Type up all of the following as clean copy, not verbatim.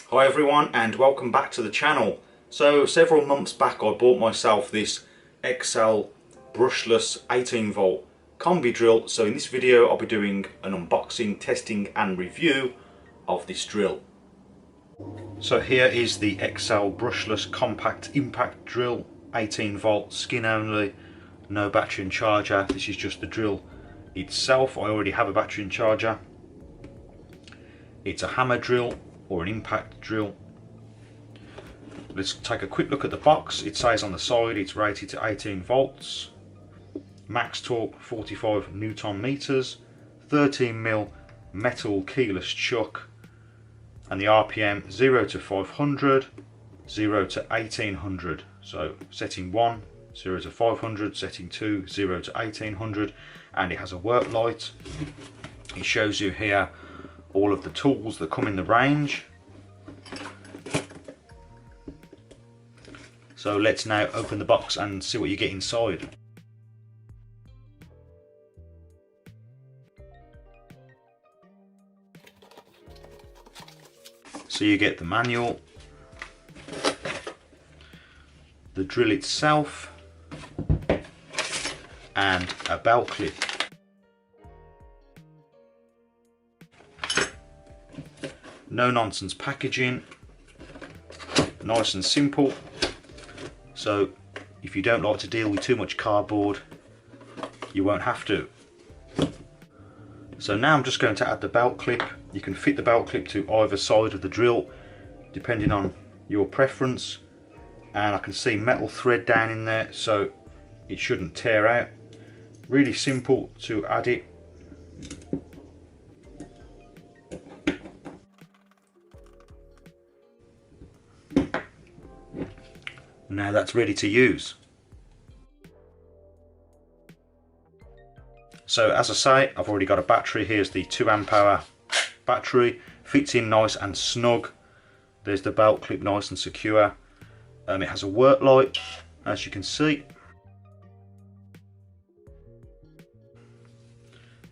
Hi everyone and welcome back to the channel. So several months back I bought myself this XL brushless 18 volt combi drill. So in this video I'll be doing an unboxing, testing and review of this drill. So here is the XL brushless compact impact drill, 18 volt, skin only, no battery and charger. This is just the drill itself. I already have a battery and charger. It's a hammer drill or an impact drill. Let's take a quick look at the box. It says on the side it's rated to 18 volts, max torque 45 Newton meters, 13mm metal keyless chuck, and the RPM 0 to 500, 0 to 1800. So setting 1, 0 to 500, setting 2, 0 to 1800, and it has a work light. It shows you here all of the tools that come in the range. So let's now open the box and see what you get inside. So you get the manual, the drill itself, and a belt clip. No nonsense packaging, nice and simple. So if you don't like to deal with too much cardboard, you won't have to. So now I'm just going to add the belt clip. You can fit the belt clip to either side of the drill depending on your preference, and I can see metal thread down in there, so it shouldn't tear out. Really simple to add it. Now that's ready to use. So as I say, I've already got a battery. Here's the 2 amp hour battery, fits in nice and snug. There's the belt clip, nice and secure. It has a work light, as you can see.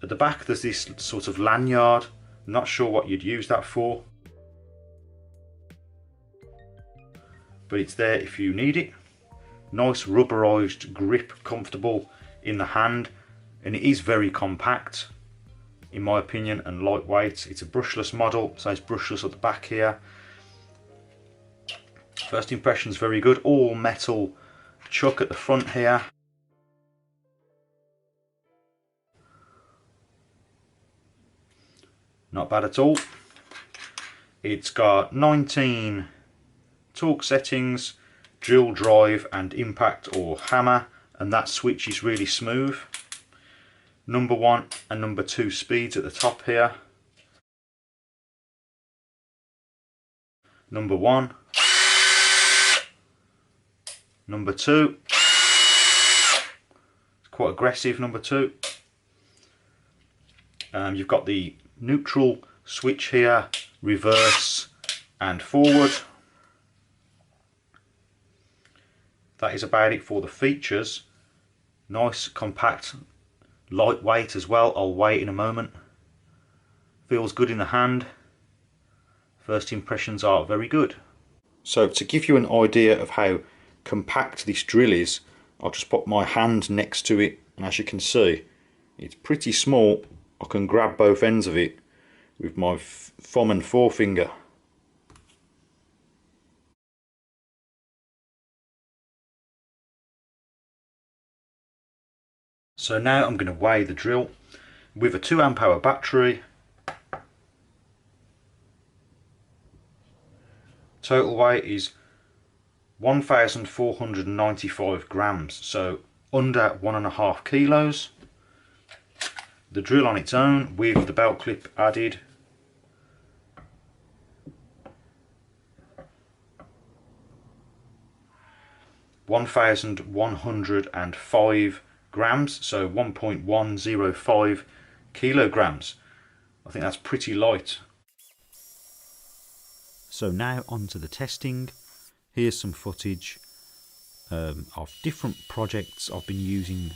At the back there's this sort of lanyard. I'm not sure what you'd use that for, but it's there if you need it. Nice rubberized grip, comfortable in the hand, and it is very compact in my opinion and lightweight. It's a brushless model, so it's brushless at the back here. First impressions very good. All metal chuck at the front here. Not bad at all. It's got 19 torque settings, drill drive and impact or hammer, and that switch is really smooth. Number 1 and number 2 speeds at the top here. Number 1, number 2. It's quite aggressive, number 2. You've got the neutral switch here, reverse and forward. That is about it for the features. Nice, compact, lightweight as well. I'll weigh it in a moment. Feels good in the hand. First impressions are very good. So to give you an idea of how compact this drill is, I'll just put my hand next to it, and as you can see it's pretty small. I can grab both ends of it with my thumb and forefinger. So now I'm going to weigh the drill with a 2 amp hour battery. Total weight is 1,495 grams, so under 1.5 kilos. The drill on its own with the belt clip added, (1,105 grams, so 1.105 kilograms. I think that's pretty light. So now on to the testing. Here's some footage of different projects I've been using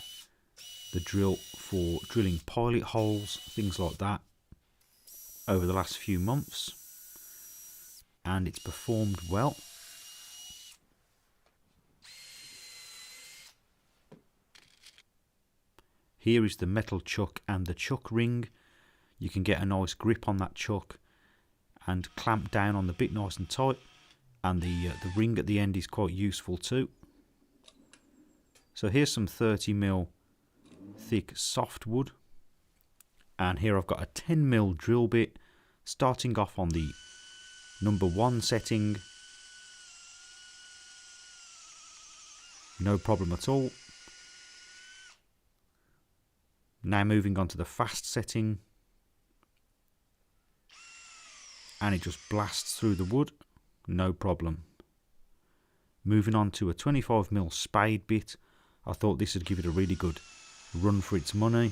the drill for, drilling pilot holes, things like that, over the last few months. and it's performed well. Here is the metal chuck and the chuck ring. You can get a nice grip on that chuck and clamp down on the bit nice and tight, and the ring at the end is quite useful too. So here's some 30mm thick softwood, and here I've got a 10mm drill bit, starting off on the number 1 setting, no problem at all. Now moving on to the fast setting, and it just blasts through the wood, no problem. Moving on to a 25mm spade bit. I thought this would give it a really good run for its money.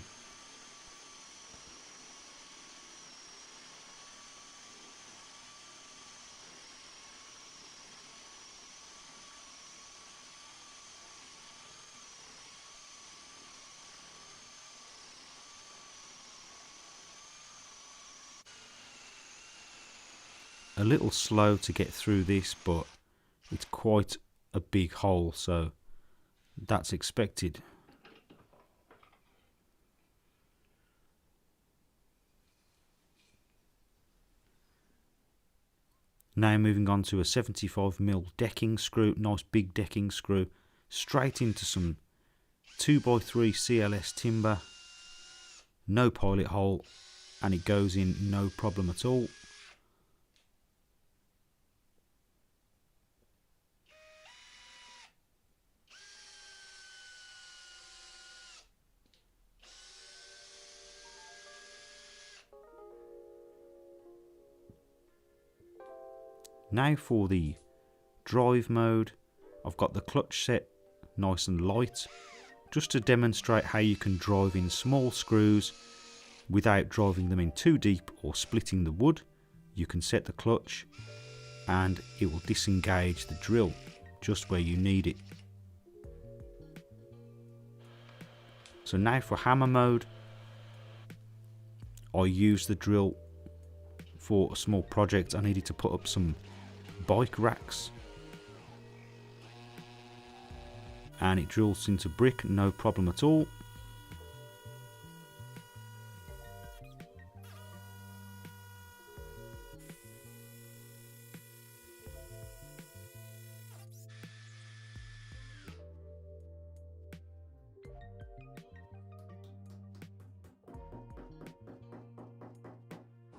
A little slow to get through this, but it's quite a big hole, so that's expected. Now moving on to a 75mm decking screw, nice big decking screw, straight into some 2x3 CLS timber, no pilot hole, and it goes in no problem at all. Now for the drive mode, I've got the clutch set nice and light, just to demonstrate how you can drive in small screws without driving them in too deep or splitting the wood. You can set the clutch and it will disengage the drill just where you need it. So now for hammer mode, I use the drill for a small project. I needed to put up some bike racks, and it drills into brick, no problem at all.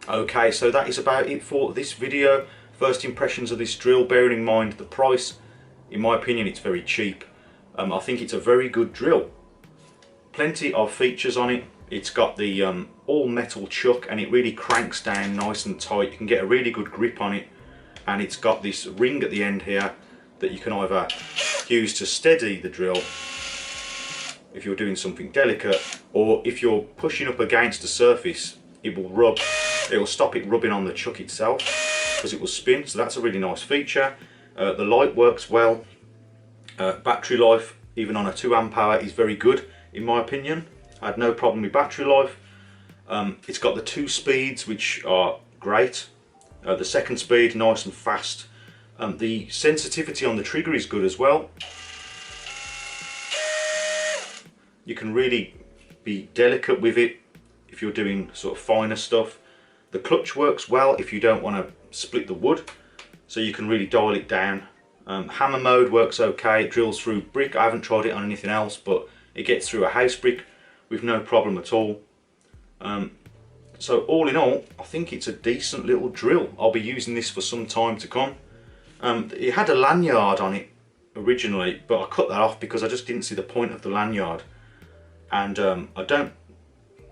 Okay, so that is about it for this video. First impressions of this drill, bearing in mind the price. In my opinion, it's very cheap. I think it's a very good drill. Plenty of features on it. It's got the all metal chuck, and it really cranks down nice and tight. You can get a really good grip on it, and it's got this ring at the end here that you can either use to steady the drill if you're doing something delicate, or if you're pushing up against the surface, it will rub. It will stop it rubbing on the chuck itself, because it will spin. So that's a really nice feature. The light works well. Battery life, even on a 2 amp hour, is very good in my opinion. I had no problem with battery life. It's got the 2 speeds, which are great. The second speed, nice and fast. The sensitivity on the trigger is good as well. You can really be delicate with it if you're doing sort of finer stuff. The clutch works well if you don't want to split the wood, so you can really dial it down. Hammer mode works okay. It drills through brick. I haven't tried it on anything else, but it gets through a house brick with no problem at all. So all in all, I think it's a decent little drill. I'll be using this for some time to come. It had a lanyard on it originally, but I cut that off because I just didn't see the point of the lanyard. And I don't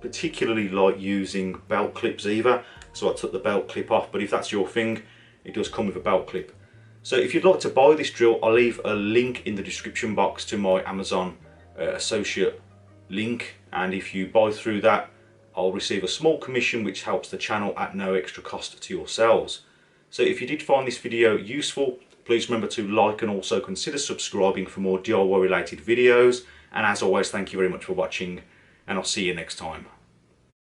particularly like using belt clips either, so I took the belt clip off. But if that's your thing, it does come with a belt clip. So if you'd like to buy this drill, I'll leave a link in the description box to my Amazon associate link, and if you buy through that, I'll receive a small commission which helps the channel at no extra cost to yourselves. So if you did find this video useful, please remember to like and also consider subscribing for more DIY related videos. And as always, thank you very much for watching, and I'll see you next time.